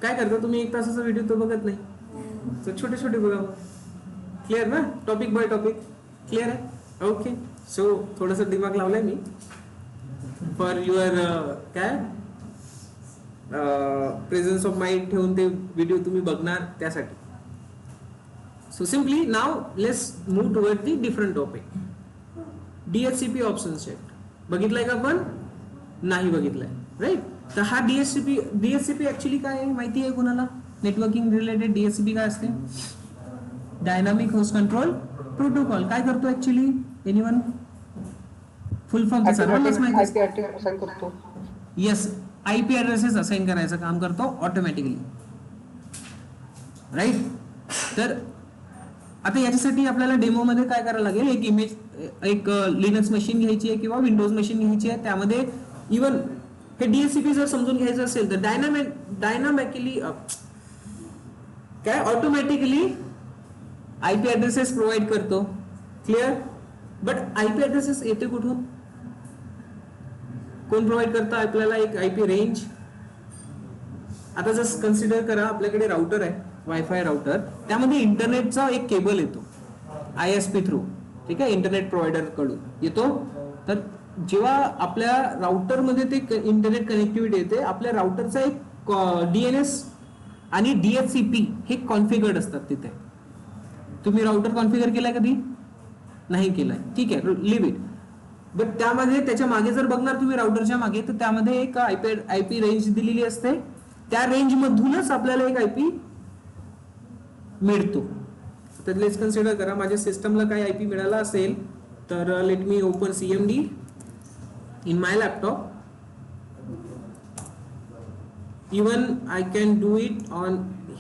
काय करता तुम्ही, 1 तासाचा व्हिडिओ तो बघत नाही, तर छोटे छोटे बघा. क्लिअर ना, टॉपिक बाय टॉपिक क्लिअर आहे. ओके, सो थोडंसं दिमाग लावलाय मी फॉर युअर काय प्रेझन्स ऑफ माइंड ठेवून ते व्हिडिओ तुम्ही बघणार त्यासाठी. So simply now let's move toward the different topic. DHCP option set बघितलाय का आपण? नाही बघितलाय, राईट. तर हा DHCP ऍक्च्युली काय आहे माहिती आहे कोणाला? नेटवर्किंग रिलेटेड DHCP काय असते? Dynamic host control protocol. काय करतो ऍक्च्युली? एनीवन? फुल फॉर्म सर्वांनाच माहिती आहे. येस, IP ऍड्रेसेस असाइन करायचं काम करतो ऑटोमॅटिकली, राईट. तर आता याच्यासाठी आपल्याला डेमो मध्ये काय करायला लागेल, एक इमेज, एक लिनक्स मशीन घ्यायची आहे किंवा विंडोज मशीन घ्यायची आहे. त्यामध्ये इवन हे DHCP जर समजून घ्यायचं असेल तर डायनामिकली काय ऑटोमॅटिकली IP ऍड्रेसेस प्रोव्हाइड करतो. क्लिअर. बट IP ऍड्रेसेस येते कुठून? कोण प्रोव्हाइड करतं आपल्याला? एक IP रेंज. आता जस्ट कन्सिडर करा आपल्याकडे राउटर आहे, वायफाय राउटर, त्यामध्ये इंटरनेटचा एक केबल येतो ISP थ्रू, ठीक आहे, इंटरनेट प्रोव्हायडर कडून येतो. तर जेव्हा आपल्या राउटर मध्ये ते इंटरनेट कनेक्टिव्हिटी येते, आपल्या राउटरचा एक DNS आणि DHCP हे कॉन्फिगर्ड असतात तिथे. तुम्ही राउटर कॉन्फिगर केलाय कधी? नाही केलाय, ठीक आहे, लिव्ह इट. बट त्यामध्ये त्याच्या मागे जर बघणार तुम्ही राउटरच्या मागे, तर त्यामध्ये एक IP रेंज दिलेली असते. त्या रेंज मधूनच आपल्याला एक IP मिळतो. तर लेट्स कन्सिडर करा माझ्या सिस्टमला काय IP मिळाला असेल, तर let me open CMD in my laptop. Even I can do it on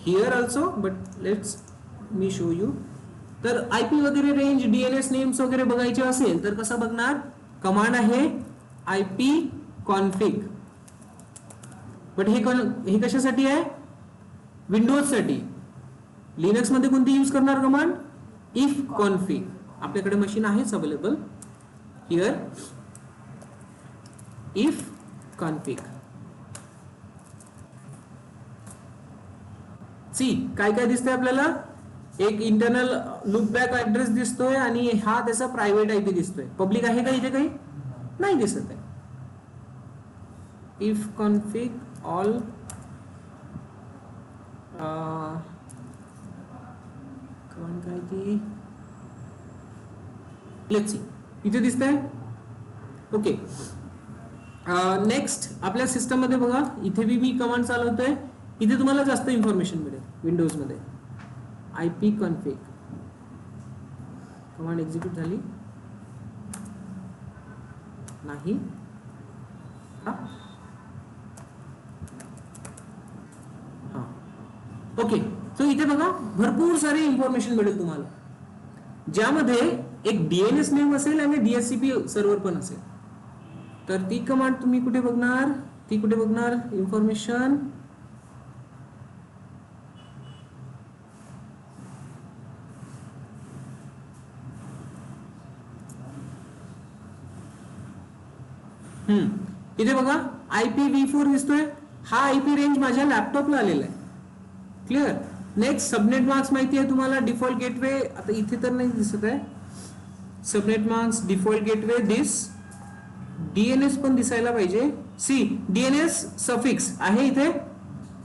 here also, but let's me show you. तर IP वगैरे रेंज, DNS नेम्स वगैरे बघायचे असेल तर कसं बघणार? कमांड आहे IP config. बट हे कशासाठी आहे? विंडोज साठी. लिनक्स मध्ये कोणती यूज करणार कमांड? if config. आपल्याकडे मशीन आहेच available here. if config. See काय काय दिसतंय आपल्याला? एक इंटरनल लूपबॅक ऍड्रेस दिसतोय आणि हा त्याचा प्रायव्हेट IP दिसतोय. पब्लिक आहे का इथे? काही नाही दिसत आहे. if config all काय ती, लेट्स सी, इथे दिसतंय. ओके, नेक्स्ट आपल्या सिस्टम मध्ये बघा, इथे मी कमांड चालवतोय. इथे तुम्हाला जास्त इन्फॉर्मेशन मिळेल. विंडोज मध्ये IP config कमांड एक्झिक्यूट झाली नाही. ओके, सो इथे बघा भरपूर सारी इन्फॉर्मेशन मिळेल तुम्हाला, ज्यामध्ये एक DNS नेम असेल आणि DHCP सर्व्हर पण असेल. तर ती कमांड तुम्ही कुठे बघणार? ती कुठे बघणार इन्फॉर्मेशन? इथे बघा IPv4 दिसतोय. हा IP रेंज माझ्या लॅपटॉपला आलेला आहे. क्लिअर. नेक्स्ट सबनेट मार्क्स माहिती आहे तुम्हाला, डिफॉल्ट गेटवे. आता इथे तर नाही दिसत आहे सबनेट मार्क्स, डिफॉल्ट गेटवे, दिस DNS पण दिसायला पाहिजे. सी DNS सफिक्स आहे इथे.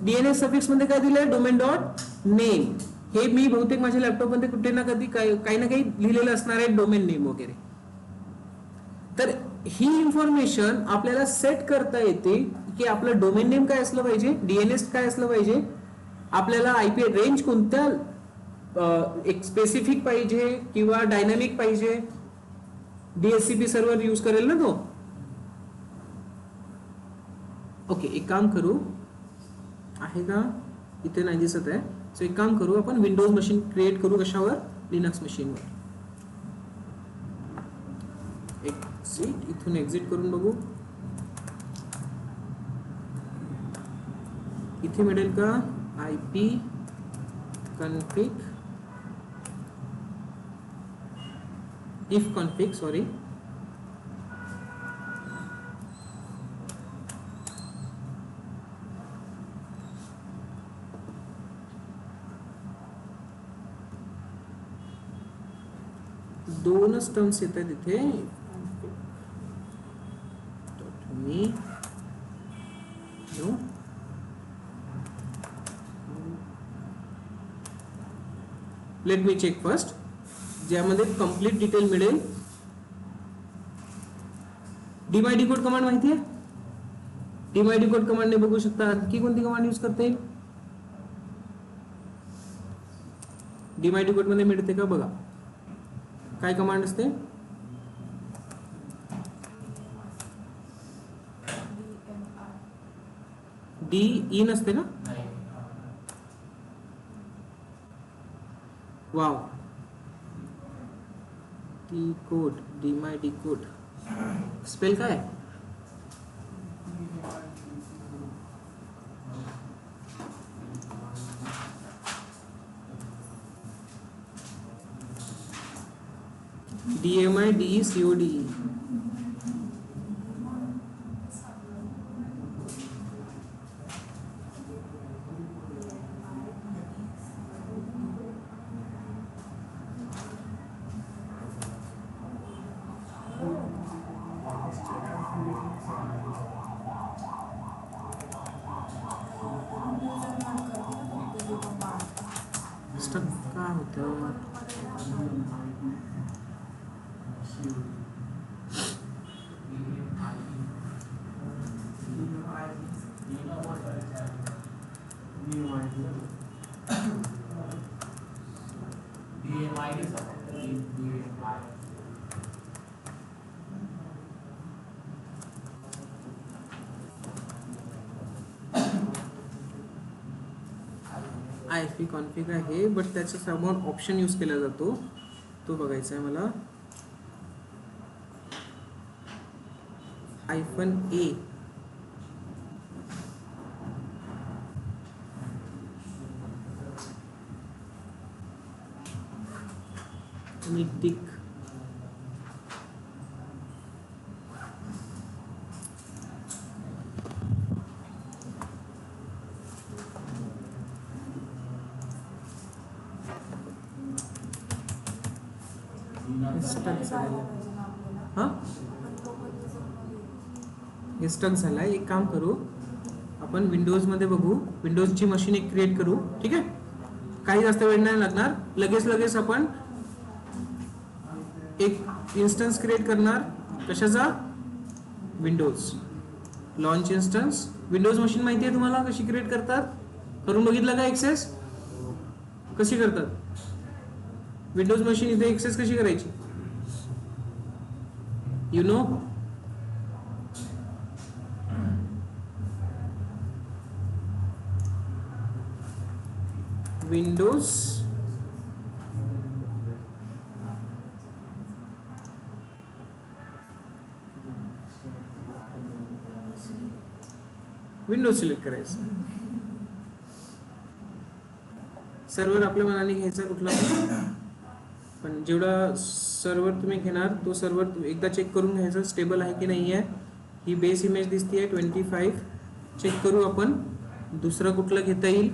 DNS सफिक्स मध्ये काय दिलंय? Domain dot name. हे मी बहुतेक माझ्या लॅपटॉप मध्ये कुठे ना कधी काही ना काही लिहिलेलं असणार आहे, डोमेन नेम वगैरे. तर ही इन्फॉर्मेशन आपल्याला सेट करता येते की आपलं डोमेन नेम काय असलं पाहिजे, DNS काय असलं पाहिजे, आपल्याला IP रेंज कोणत्या एक स्पेसिफिक पाहिजे किंवा डायनामिक पाहिजे. DHCP सर्व्हर यूज करेल ना तो. ओके, एक काम करू, आहे का इथे? नाही दिसत आहे. सो एक काम करू, आपण विंडोज मशीन क्रिएट करू. कशावर? लिनक्स मशीनवर. एक सीट इथून एक्झिट करून बघू, इथे मिळेल का? IP config, if config, sorry, दोनच टर्म्स येत आहेत इथे. तुम्ही लेट मी चेक फर्स्ट, ज्यामध्ये कंप्लीट डिटेल मिळेल. डीमाय डिकोड कमांड माहिती आहे? डीमाय डिकोड कमांडने बघू शकता. आणखी कोणती कमांड यूज करता येईल? डीमाय डिकोड मध्ये मिळते का बघा. काय कमांड असते? डी ई नसते ना? वाव, डिकोड, डीमाय डिकोड स्पेल काय? DMI DECODE. स्टक का होतं? IFE कॉन्फिग आहे, बट त्याच्या समोर ऑप्शन यूज केला जातो, तो बघायचा आहे मला. -A आणि टिक. हे स्टक झालाय. एक काम करू आपण, विंडोज मध्ये बघू, विंडोजची मशीन एक क्रिएट करू. ठीक आहे, काही जास्त वेळ नाही लागणार. लगेच आपण एक इन्स्टन्स क्रिएट करणार. कशाचा? Windows launch instance. Windows machine माहिती आहे तुम्हाला कशी क्रिएट करतात? करून बघितलं का? एक्सेस कशी करतात? विंडोज मशीन इथे एक्सेस कशी करायची? You know? विंडोज सिलेक्ट करायचं. सर्व्हर आपल्या मनाने घ्यायचा कुठला पण जेवढा सर्व्हर तुम्ही घेणार तो सर्व्हर एकदा चेक करून घ्यायचा स्टेबल आहे की नाही आहे. ही बेस इमेज दिसते 25. चेक करू आपण दुसरं कुठलं घेता येईल.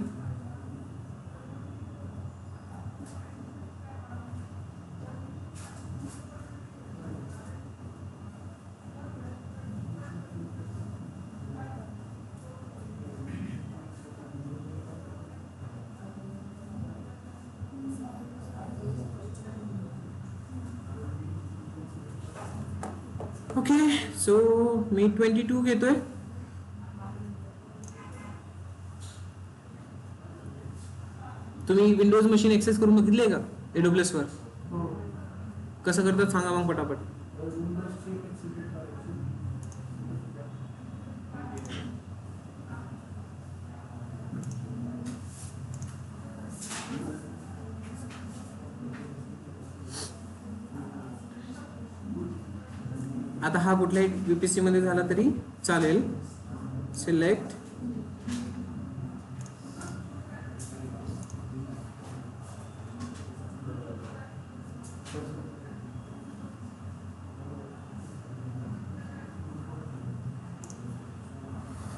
ओके, सो मी 22 घेतोय. तुम्ही विंडोज मशीन एक्सेस करून बघितली आहे का AWS वर? कसं करतात सांगा मग पटापट. आता हा कुठल्याही UPC मध्ये झाला तरी चालेल. सिलेक्ट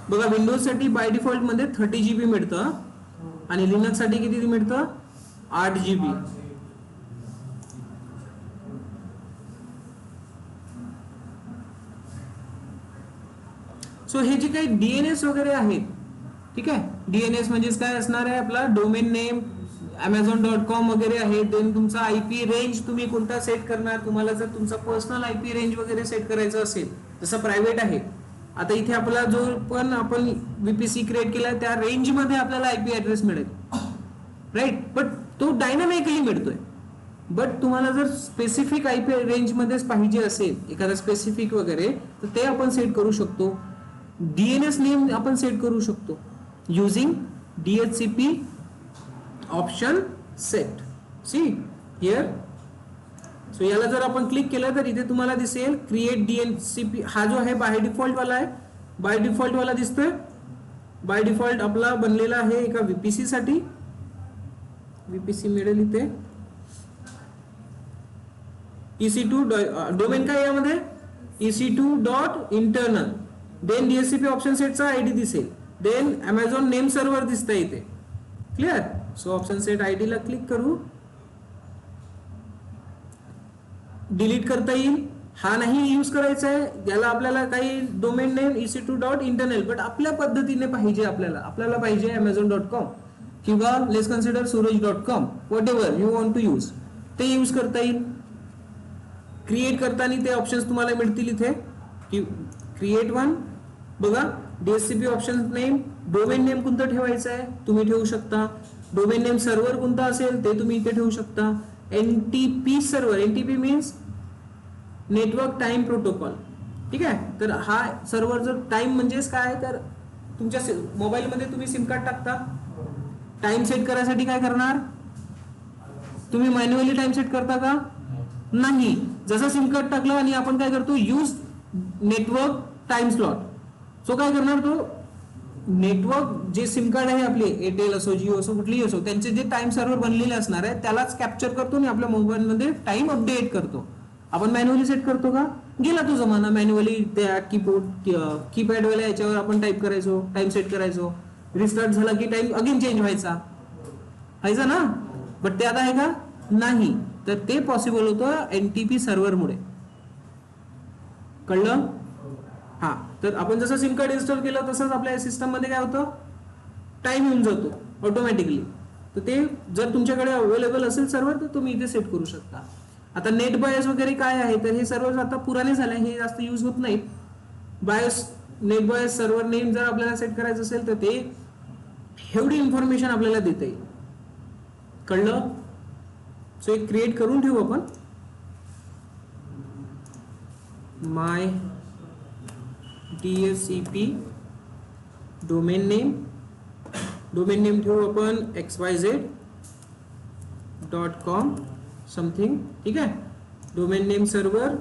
बघा, विंडोज साठी बाय डिफॉल्ट मध्ये 30 GB मिळतं आणि लिनक्स साठी किती मिळतं? 8 GB. सो हे जे काही डीएनएस वगैरे आहेत, ठीक आहे, डीएनएस म्हणजेच काय असणार आहे आपला डोमेन नेम Amazon.com वगैरे आहे. देन तुमचा आयपी रेंज तुम्ही कोणता सेट करणार, तुम्हाला जर तुमचा पर्सनल आयपी रेंज वगैरे सेट करायचं असेल, जसं प्रायव्हेट आहे, आता इथे आपला जो पण आपण VPC क्रिएट केला त्या रेंज मध्ये आपल्याला आयपी ऍड्रेस मिळेल, राईट, बट तो डायनामिकली मिळतोय. बट तुम्हाला जर स्पेसिफिक आयपी रेंज मध्येच पाहिजे असेल एखादा स्पेसिफिक वगैरे, तर ते आपण सेट करू शकतो. डीएनएस नेम आपण सेट करू शकतो using DHCP option set. See here. So याला जर आपण क्लिक केलं तर इथे तुम्हाला दिसेल क्रिएट DHCP. हा जो आहे बाय डिफॉल्ट वाला आहे, बाय डिफॉल्ट वाला दिसतोय. बाय डिफॉल्ट आपला बनलेला आहे एका VPC साठी. VPC मिळेल इथे. EC2 डोमेन काय यामध्ये EC2.internal. देन DHCP ऑप्शन सेटचा आयडी दिसेल. देन Amazon नेम सर्व्हर दिसतंय इथे. Clear. So option set ID ला क्लिक करू. डिलीट करता येईल, हा नाही यूज करायचा आहे. याला आपल्याला काही डोमेन नेम EC2.internal बट आपल्या पद्धतीने पाहिजे. आपल्याला पाहिजे Amazon.com किंवा let's consider suraj.com, whatever you want to use, ते यूज करता येईल. क्रिएट करताना ते ऑप्शन्स तुम्हाला मिळतील इथे. क्रिएट वन बघा, DHCP option name, domain name कोणतं ठेवायचं आहे तुम्ही ठेवू शकता. डोमेन नेम सर्व्हर कोणता असेल ते तुम्ही इथे ठेवू शकता. NTP server, NTP means network time protocol, ठीक आहे. तर हा सर्व्हर जर टाइम म्हणजेच काय, तर तुमच्या मोबाईल मध्ये तुम्ही सिम कार्ड टाकता, टाइम सेट करायसाठी काय करणार तुम्ही, मॅन्युअली टाइम सेट करता का नाही. जसं सिम कार्ड टाकलं आणि आपण काय करतो use network time slot. So काय करणार तो नेटवर्क जे सिम कार्ड आहे आपले एअरटेल असो जिओ असो कुठलीही असो, त्यांचे जे टाइम सर्व्हर बनलेले असणार आहे त्यालाच कॅप्चर करतो आणि आपल्या मोबाईल मध्ये टाइम अपडेट करतो. आपण मॅन्युअली सेट करतो का, गेला तो जमाना. मॅन्युअली त्या कीपॅड वाल्या याच्यावर आपण टाईप करायचो, टाइम सेट करायचो, रिस्टार्ट झाला की टाइम अगेन चेंज व्हायचा ना. बट ते आता आहे का नाही. तर ते पॉसिबल होतं NTP सर्व्हर मुळे. कळलं. हा, तर आपण जसं सिम कार्ड इन्स्टॉल केलं तसंच आपल्या सिस्टम मध्ये काय होतं टाइम येऊन जातो ऑटोमॅटिकली. तर ते जर तुमच्याकडे अवेलेबल असेल सर्व्हर तर तुम्ही इथे सेट करू शकता. आता नेट बायस वगैरे काय आहे, तर हे सर्व्हर आता पुराने झाले, हे जास्त यूज होत नाहीत. Bias, net bias server name जर आपल्याला सेट करायचं असेल तर ते एवढी इन्फॉर्मेशन आपल्याला देता येईल. कळलं. सो एक क्रिएट करून ठेवू आपण. माय DHCP डोमेन नेम ठेवू आपण xyz.com समथिंग, ठीक आहे. डोमेन नेम सर्व्हर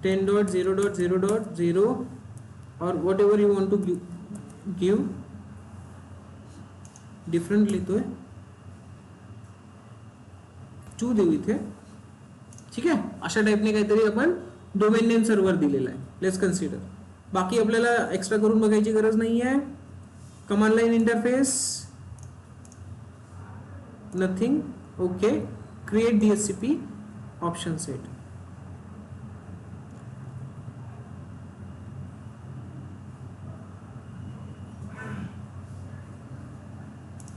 10.0.0.0 और whatever you want to give. Different लिहितोय, टू देऊ इथे, ठीक आहे. अशा टाइपने काहीतरी आपण डोमेन नेम सर्व्हर दिलेला आहे. Let's consider. बाकी आपल्याला एक्स्ट्रा करून बघायची गरज नाही आहे. Command line interface nothing. Okay. Create DHCP option set.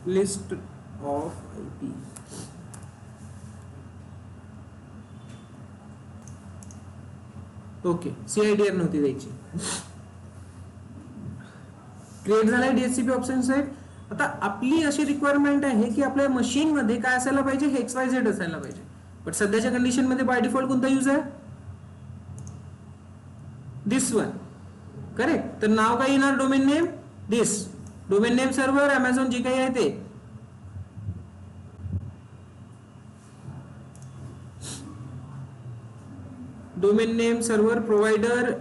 List of IP. Okay, CIDR नव्हती द्यायची. क्रिएट झालाय DHCP ऑप्शन सेट. आता आपली अशी रिक्वायरमेंट आहे की आपल्या मशीन मध्ये काय असायला पाहिजे, XYZ असायला पाहिजे. बट सध्याच्या कंडिशन मध्ये बाय डिफॉल्ट कोणता यूज आहे, दिस वन, करेक्ट. तर नाव काय येणार, डोमेन नेम दिस, डोमेन नेम सर्व्हर Amazon जे काही आहे ते. Domain name server provider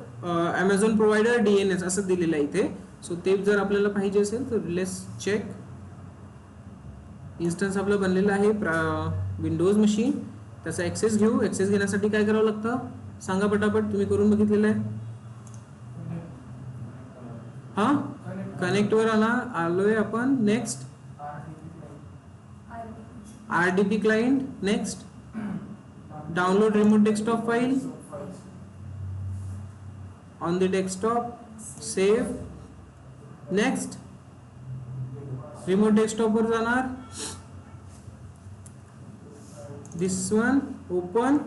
Amazon provider DNS असं दिलेलं आहे इथे. सो ते जर आपल्याला पाहिजे असेल तर लेट्स चेक. इन्स्टन्स आपला बनलेला आहे विंडोज मशीन, त्याचा ऍक्सेस घेऊ. ऍक्सेस घेण्यासाठी काय करावं लागतं सांगा पटापट, तुम्ही करून बघितलेलं आहे. हा, कनेक्ट वर आलोय आपण. Next RDP client. Next download remote desktop file on the desktop. Save. Next remote desktop वर जाणार, दिस वन ओपन.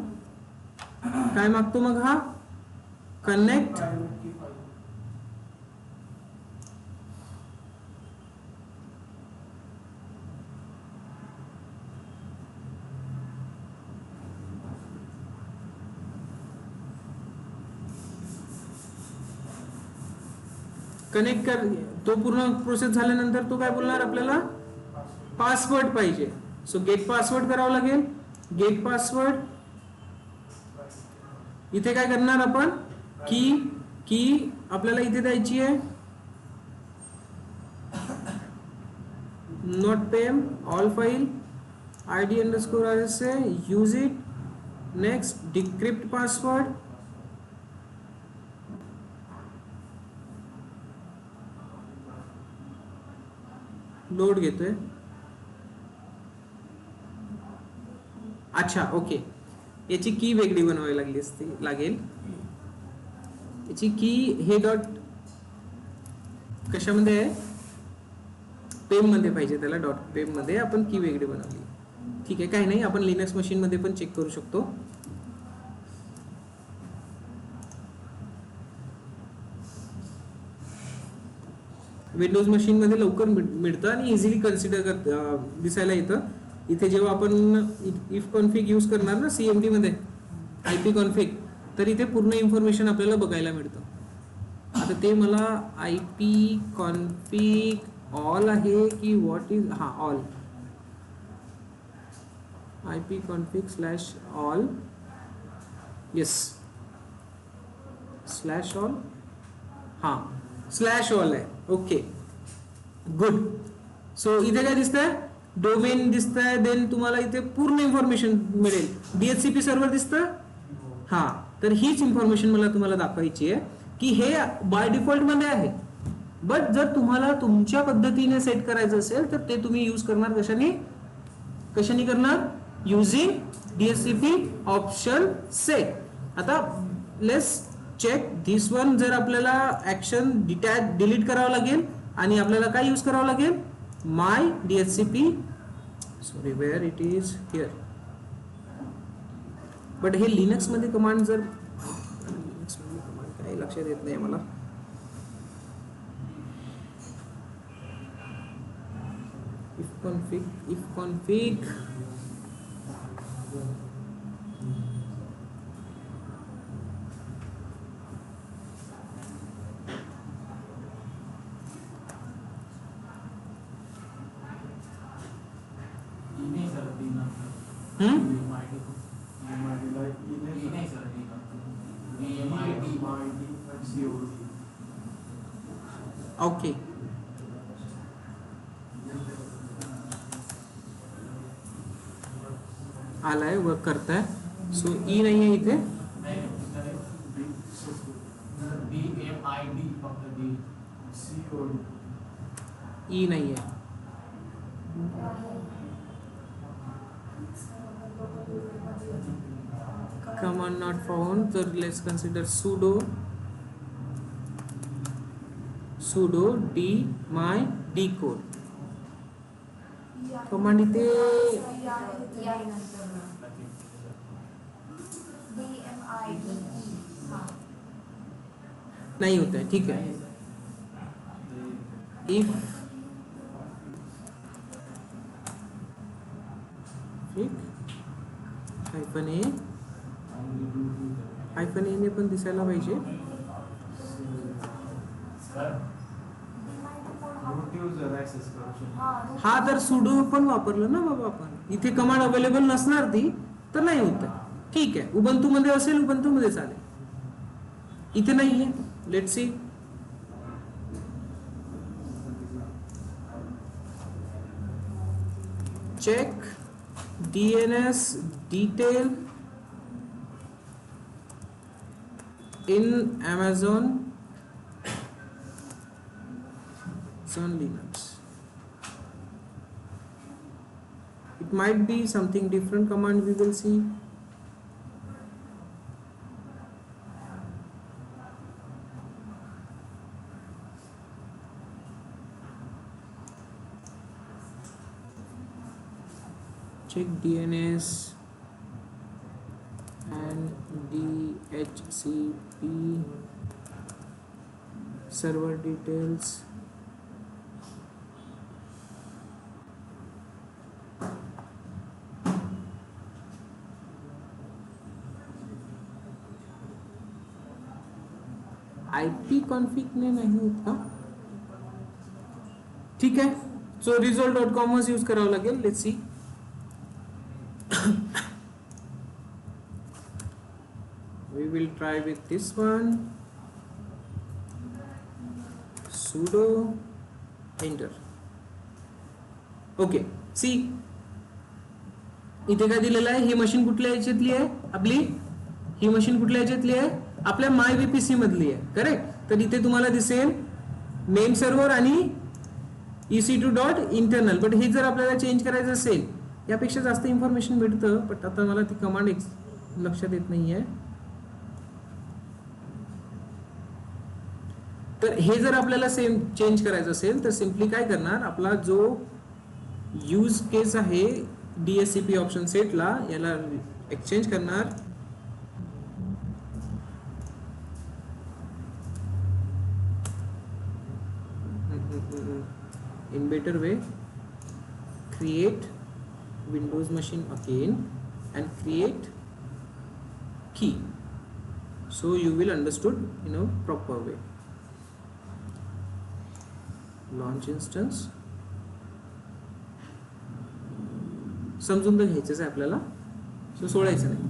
काय मागतो मग हा, कनेक्ट. कनेक्ट कर. तो पूर्ण प्रोसेस झाल्यानंतर तो काय बोलणार, आपल्याला पासवर्ड पाहिजे. सो गेट पासवर्ड करावं लागेल. Get password. इथे काय करणार आपण, की आपल्याला इथे द्यायची आहे not pem all file id_rsa use it. Next decrypt password. Load घेतोय. अच्छा ओके, याची की वेगळी बनवावी लागेल. याची की हे डॉट कशामध्ये आहे, पेम मध्ये पाहिजे त्याला. डॉट पेम मध्ये आपण की वेगळी बनवली. ठीक आहे, काही नाही, आपण लिनक्स मशीन मध्ये पण चेक करू शकतो. विंडोज मशीन मध्ये लवकर मिळतं आणि इझिली कन्सिडर दिसायला येतं. इथे जेव्हा आपण इफ कॉन्फिग यूज करणार ना सीएमडी मध्ये, आयपी कॉन्फिग, तर इथे पूर्ण इन्फॉर्मेशन आपल्याला बघायला मिळतं. आता ते मला आयपी कॉन्फिग ऑल आहे की व्हॉट इज, हा all, IP config slash all, yes slash all, हा स्लॅश ऑल आहे. Okay good. सो इथे काय दिसतंय, डोमेन दिसतंय. देन तुम्हाला इथे पूर्ण इन्फॉर्मेशन मिळेल. डीएचसीपी सर्व्हर दिसतं, हा. तर हीच इन्फॉर्मेशन मला तुम्हाला दाखवायची आहे की हे बाय डिफॉल्ट मध्ये आहे. बट जर तुम्हाला तुमच्या पद्धतीने सेट करायचं असेल तर ते तुम्ही यूज करणार कशाने करणार, युझिंग डीएचसीपी ऑप्शन सेट. आता लेट्स चेक दिस वन. जर आपल्याला ऍक्शन डिलीट करावं लागेल आणि आपल्याला काय यूज करावं लागेल, my DHCP, sorry where it is here. But हे लिनक्स मध्ये कमांड, जर लिनक्स मध्ये कमांड काय लक्षात येत नाही मला. Ifconfig okay. आलाय, वर्क करताय. सो ई नाही आहे इथे, ई नाही आहे. command not found. तर let's consider sudo d my dcode command. इथे नहीं होता है. ठीक है, इफ ठीक हायफन ए ने पण दिसायला पाहिजे. हा तर सुडो पण वापरलं ना बाबा आपण. इथे कमांड अवेलेबल नसणार ती तर नाही होत. ठीक आहे, उबंतू मध्ये असेल, उबंतू मध्ये चालेल. इथे नाहीये. Let's see. Check DNS detail in Amazon Sun Linux. It might be something different command, we will see. check DNS and DHCP server details. IP config ने नहीं होता, ठीक है. सो result.com यूज करावं लागेल. Let's see. We will try with this one. Sudo enter. Okay. See इथे काय दिलेलं आहे, ही मशीन कुठल्या याच्यातली आहे आपली, ही मशीन कुठल्या याच्यातली आहे, आपल्या माय VPC मधली आहे. करेक्ट. तर इथे तुम्हाला दिसेल नेम सर्व्हर आणि EC2.internal. बट हे जर आपल्याला चेंज करायचं असेल, यापेक्षा जास्त इन्फॉर्मेशन भेटतं, बट आता मला ती कमांड लक्षात येत नाहीये. तर हे जर आपल्याला सेम चेंज करायचं असेल तर सिम्पली काय करणार, आपला जो यूज केस आहे DHCP ऑप्शन सेटला, याला एक्सचेंज करणार. In better way, create Windows machine again and create key, so you will understood in a proper way. Launch instance समजून तर घ्यायचंच आहे आपल्याला, सो सोडायचं नाही.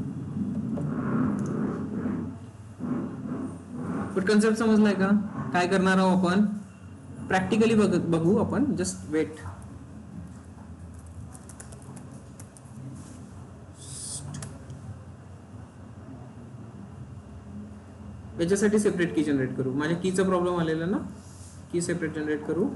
पण कन्सेप्ट समजलाय का, काय करणार आहोत आपण प्रॅक्टिकली बघू आपण. Just wait. याच्यासाठी सेपरेट की जनरेट करू. माझ्या कीचा प्रॉब्लेम आलेला ना, की सेपरेट जनरेट करू.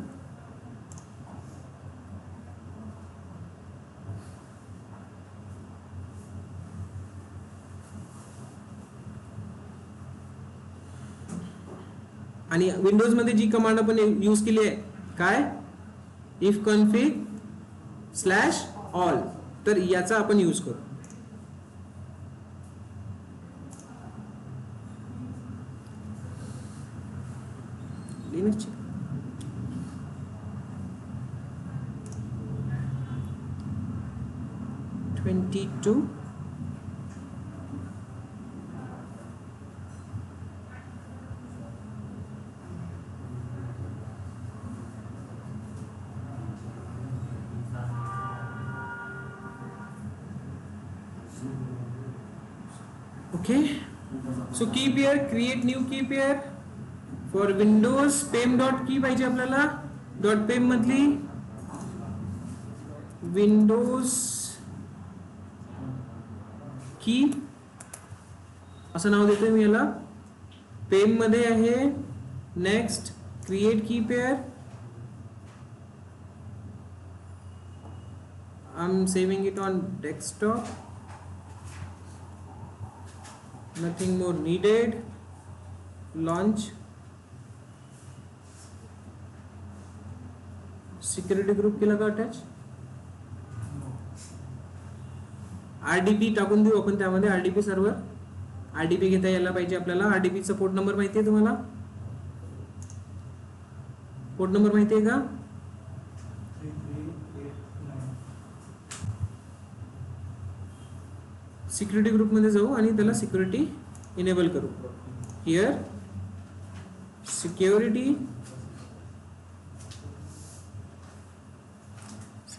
आणि विंडोज मध्ये जी कमांड आपण यूज केली आहे काय, इफ कॉन्फिग स्लॅश ऑल, तर याचा आपण यूज करू. Linux 22 okay. So key pair, create new key pair for Windows. pem.key पाहिजे आपल्याला. .pem मधली Windows की असं नाव देतोय मी याला. पेम मध्ये आहे. नेक्स्ट क्रिएट की pair. I am saving it on desktop. Nothing more needed. Launch. Security group केला का अटॅच. RDP टाकून देऊ आपण त्यामध्ये. RDP server. RDP घेता यायला पाहिजे आपल्याला. RDP चा पोर्ट नंबर माहिती आहे तुम्हाला. पोर्ट नंबर माहिती आहे का. सिक्युरिटी ग्रुप मध्ये जाऊ आणि त्याला सिक्युरिटी इनेबल करू. हियर सिक्युरिटी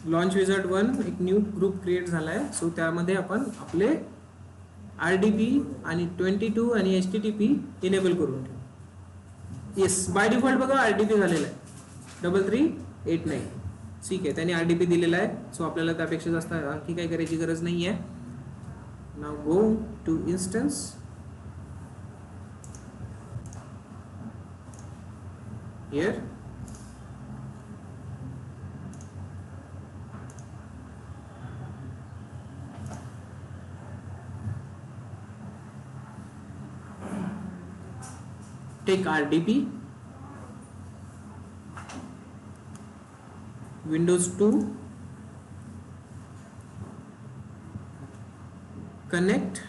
लॉन्च विझार्ड 1 एक न्यू ग्रुप क्रिएट झालाय. सो त्यामध्ये आपण आपले RDP आणि 22 आणि HTTP इनेबल करून ठेवू. येस बाय डिफॉल्ट बघा RDP झालेला आहे 3389. ठीक आहे, त्याने RDP दिलेला आहे. सो आपल्याला त्यापेक्षा जास्त आणखी काही करायची गरज नाही आहे. Now go to instance. Here take RDP, Windows 2, connect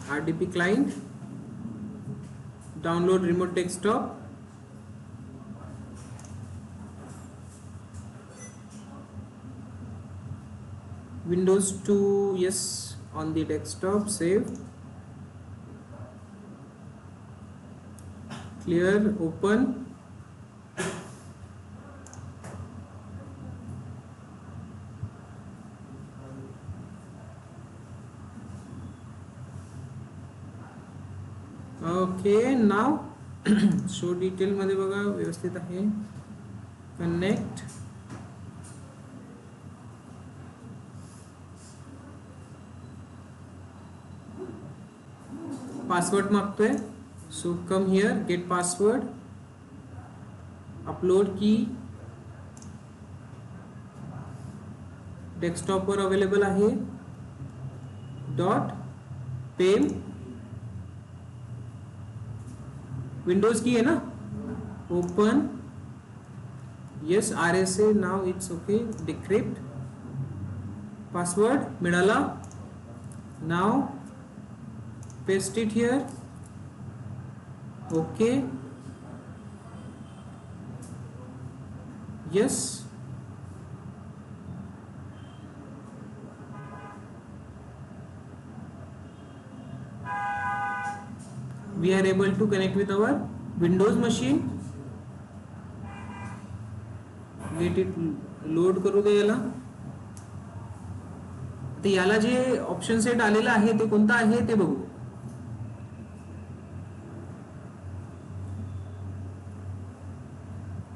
RDP client, download remote desktop, Windows 2, yes, on the desktop, save, clear, open, okay. नाव शो डिटेल मध्ये बघा व्यवस्थित आहे. कनेक्ट, पासवर्ड मागतोय, so come here, get password, upload key डेस्कटॉपवर available आहे, dot पेम, Windows key आहे ना, ओपन, येस, RSA, नाव इट्स ओके, डिक्रिप्ट, पासवर्ड मिळाला, नाव paste it here, okay, yes, we are able to connect with our Windows machine. Let it load करू दे याला. तर याला जे ऑप्शन सेट आलेला आहे ते कोणता आहे ते बघू.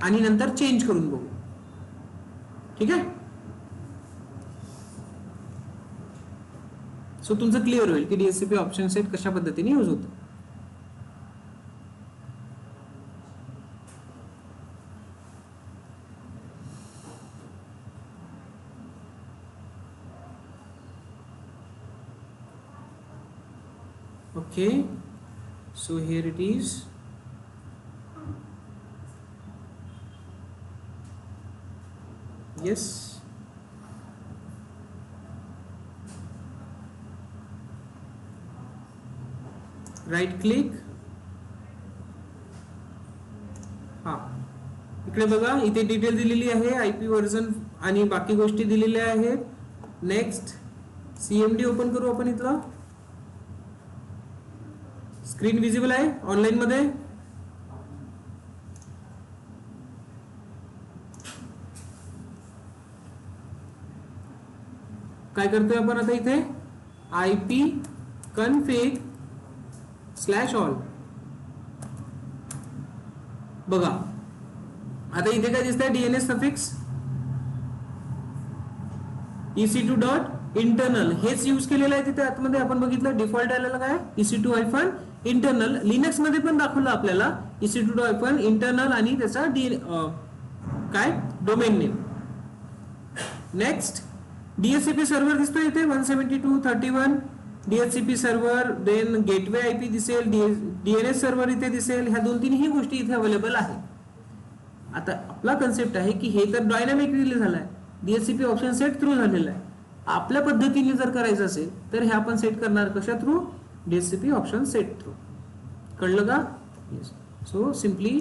आणि नंतर चेंज करून बघू. ठीक आहे. सो तुमचं क्लिअर होईल की DHCP ऑप्शन सेट कशा पद्धतीने यूज होतं. Okay, so here it is. yes, right click. हा, इकडे बघा, इथे डिटेल दिलेली आहे, IP वर्जन आणि बाकी गोष्टी दिलेल्या आहेत. नेक्स्ट, CMD ओपन करू आपण. इथला स्क्रीन विजिबल आहे ऑनलाइन मध्ये. काय करतोय आपण आता इथे, IP config /all. बघा आता इथे काय दिसतंय, DNS suffix EC2 dot internal हेच यूज केलेलं आहे. तिथे आतमध्ये आपण बघितलं डिफॉल्ट आलेलं काय, EC2 हायफन इंटरनल. लिनक्स मध्ये पण दाखवलं आपल्याला EC2 हायफन इंटरनल आणि त्याचा काय domain name. Next, DHCP server दिसतोय इथे 172.31 DHCP server, then gateway IP दिसेल, DNS सर्व्हर इथे दिसेल. ह्या दोन तीनही गोष्टी इथे अवेलेबल आहे. आता आपला कन्सेप्ट आहे की हे तर डायनामिक रिलीज झालाय, DHCP ऑप्शन सेट थ्रू झालेला आहे. आपल्या पद्धतीने जर करायचं असेल तर हे आपण सेट करणार कशा through, DHCP option set through. कळलं का? येस. सो सिम्पली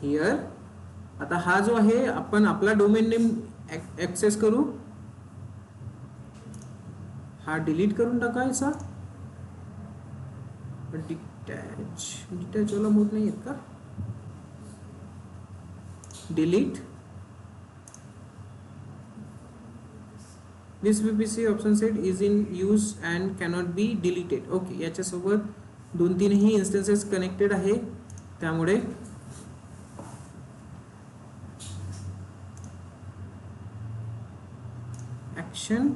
हिअर आता हा जो आहे आपण आपला डोमेन नेम ऍक्सेस करू. हा डिलीट करून टाकायचा. डिटॅच वाला मोड नाही आहेत का? Delete. This VPC option set is in use and cannot be deleted. Okay, याच्यासोबत 2-3ही इन्स्टन्सेस कनेक्टेड आहे, त्यामुळे ऍक्शन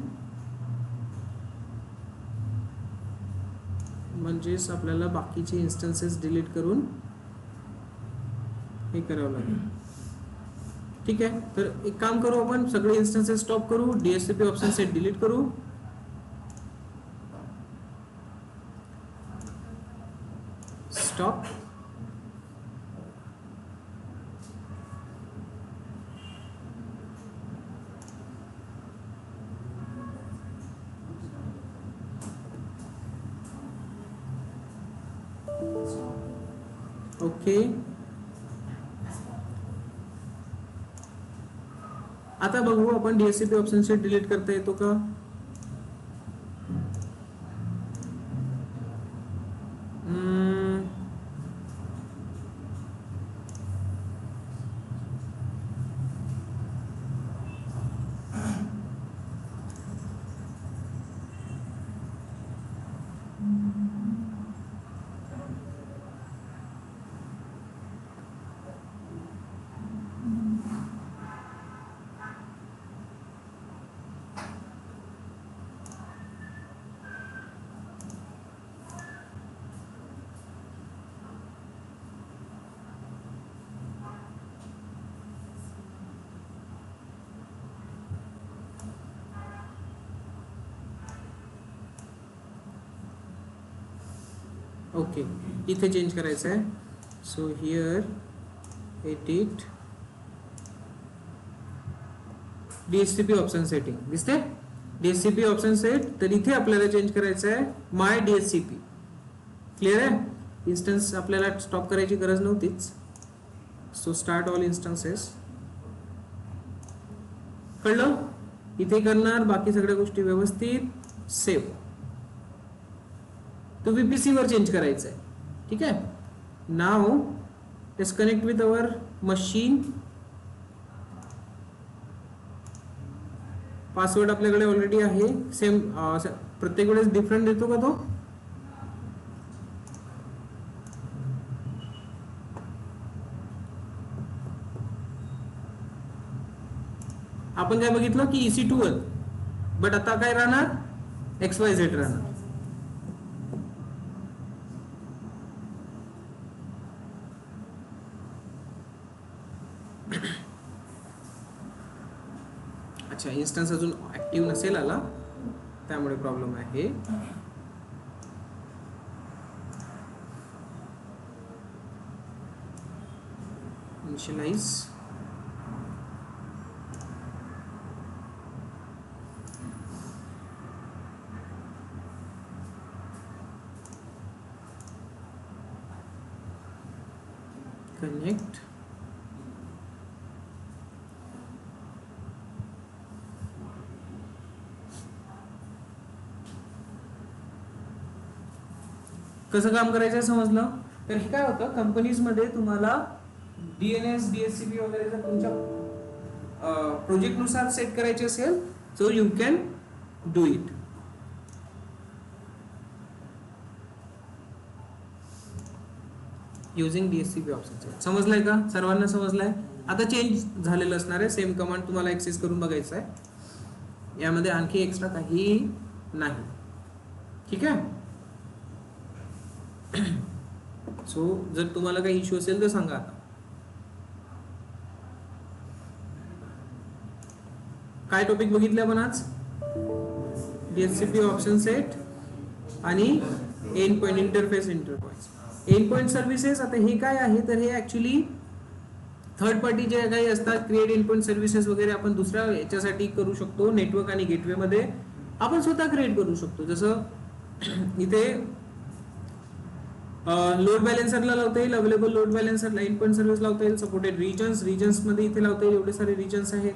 म्हणजेच आपल्याला बाकीचे इन्स्टन्सेस डिलीट करून हे करावं लागेल. ठीक आहे, तर एक काम करू, आपण सगळे इन्स्टन्सेस स्टॉप करू, DHCP ऑप्शन सेट डिलीट करू. स्टॉप. ओके, आता बघू आपण डीएचसीपी ऑप्शन सेट डिलीट करता येतो का. ओके, इथे चेंज करायचं आहे. So here edit DHCP option setting दिसते, डीएचसीपी ऑप्शन सेट. तर इथे आपल्याला चेंज करायचं आहे माय डीएचसीपी. क्लिअर आहे. इन्स्टन्स आपल्याला स्टॉप करायची गरज नव्हतीच. So start all instances. कळलं. इथे करणार बाकी सगळ्या गोष्टी व्यवस्थित. सेव्ह. तो VPC वर चेंज करायचा आहे. ठीक आहे. Now let's connect with our machine. Password आपल्याकडे ऑलरेडी आहे. सेम प्रत्येक वेळेस डिफरंट देतो का तो. आपण काय बघितलं की EC2 वर, बट आता काय राहणार XYZ राहणार. अच्छा, इन्स्टन्स अजून ऍक्टिव्ह नसेल आला त्यामुळे प्रॉब्लेम आहे. इनिशियलाइज. कनेक्ट. कसं काम करायचं समजलं. तर हे काय होतं, कंपनीज मध्ये तुम्हाला DNS DHCP वगैरे जर तुमच्या प्रोजेक्ट नुसार सेट करायचे असेल so you can do it. Using DHCP option. समजलंय का सर्वांना. समजलंय. आता चेंज झालेलं असणार आहे. सेम कमांड तुम्हाला ऍक्सेस करून बघायचं आहे. यामध्ये आणखी एक्स्ट्रा काही नाही. ठीक आहे. सो जर तुम्हाला काही इश्यू असेल तर सांगा. आता काय टॉपिक बघितले आपण आज. DHCP ऑप्शन सेट आणि end point interface interface end point services. आता हे काय आहे तर हे ऍक्च्युली थर्ड पार्टी जे काही असतात क्रिएट एंड पॉइंट सर्व्हिसेस वगैरे आपण दुसऱ्या याच्यासाठी करू शकतो. नेटवर्क आणि गेटवे मध्ये आपण स्वतः क्रिएट करू शकतो. जसं इथे लोड बॅलेन्सरला लावता येईल. अवेलेबल लोड बॅलेन्सरला एंड पॉइंट सर्व्हिस लावता येईल. सपोर्टेड रिजन्स मध्ये इथे लावता येईल. एवढे सारे रिजन्स आहेत.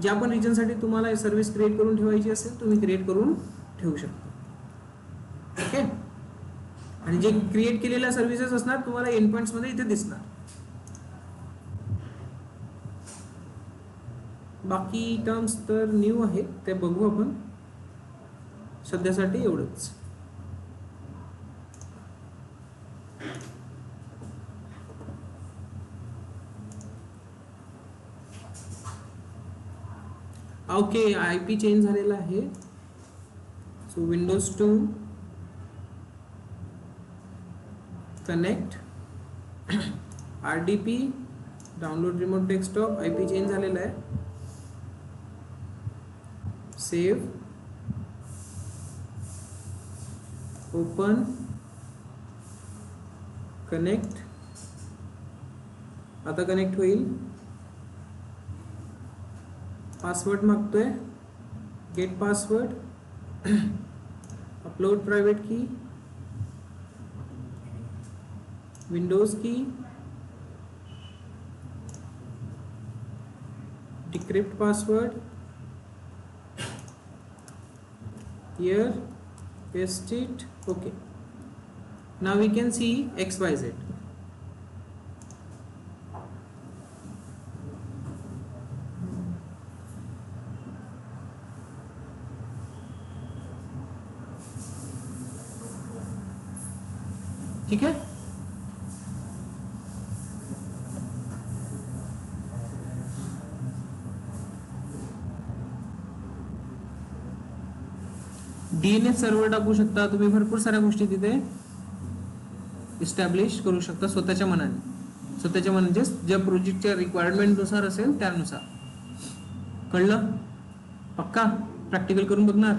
ज्या पण रिजन साठी तुम्हाला सर्व्हिस क्रिएट करून ठेवायची असेल तुम्ही क्रिएट करून ठेवू शकता. ओके. आणि जे क्रिएट केलेल्या सर्व्हिसेस असणार तुम्हाला एंड पॉइंट्स मध्ये इथे दिसणार. बाकी टर्म्स तर न्यू आहेत ते बघू आपण. सध्यासाठी एवढंच. ओके. IP चेंज झालेला आहे. So Windows 2 connect RDP download remote desktop. IP change झालेला आहे. सेव्ह. ओपन. कनेक्ट. आता कनेक्ट होईल. पासवर्ड मागतोय. Get password. Upload private key. Windows key decrypt password, here paste it. Okay, now we can see XYZ. ठीक है, DNS server टाकू शकता तुम्ही, भरपूर साऱ्या गोष्टी तिथे इस्टॅब्लिश करू शकता स्वतःच्या मनाने, स्वतःच्या म्हणजे ज्या प्रोजेक्टच्या रिक्वायरमेंट नुसार असेल त्यानुसार. कळलं? पक्का प्रॅक्टिकल करून बघणार,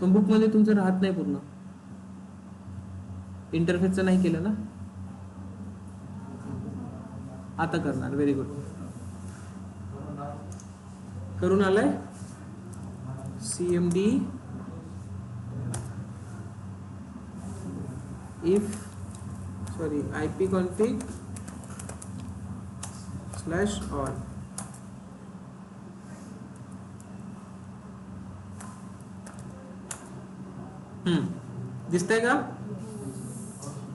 पण बुक मध्ये तुमचं राहत नाही पूर्ण, इंटरफेसचं नाही केलं ना, आता करणार. व्हेरी गुड, करून आलाय. CMD ipconfig /all. दिसतंय का?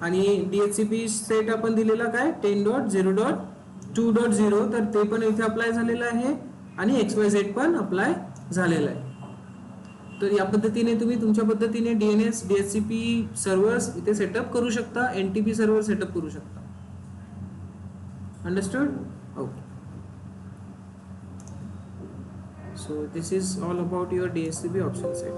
आणि DHCP सेट आपण दिलेला काय 10.0.2.0, तर ते पण इथे अप्लाय झालेलं आहे आणि XYZ पण अप्लाय झालेला आहे. तर या पद्धतीने तुम्ही तुमच्या पद्धतीने DNS DHCP सर्व्हर्स इथे सेटअप करू शकता, NTP सर्व्हर सेटअप करू शकता. Understood? Okay. So this is all about your DHCP option set.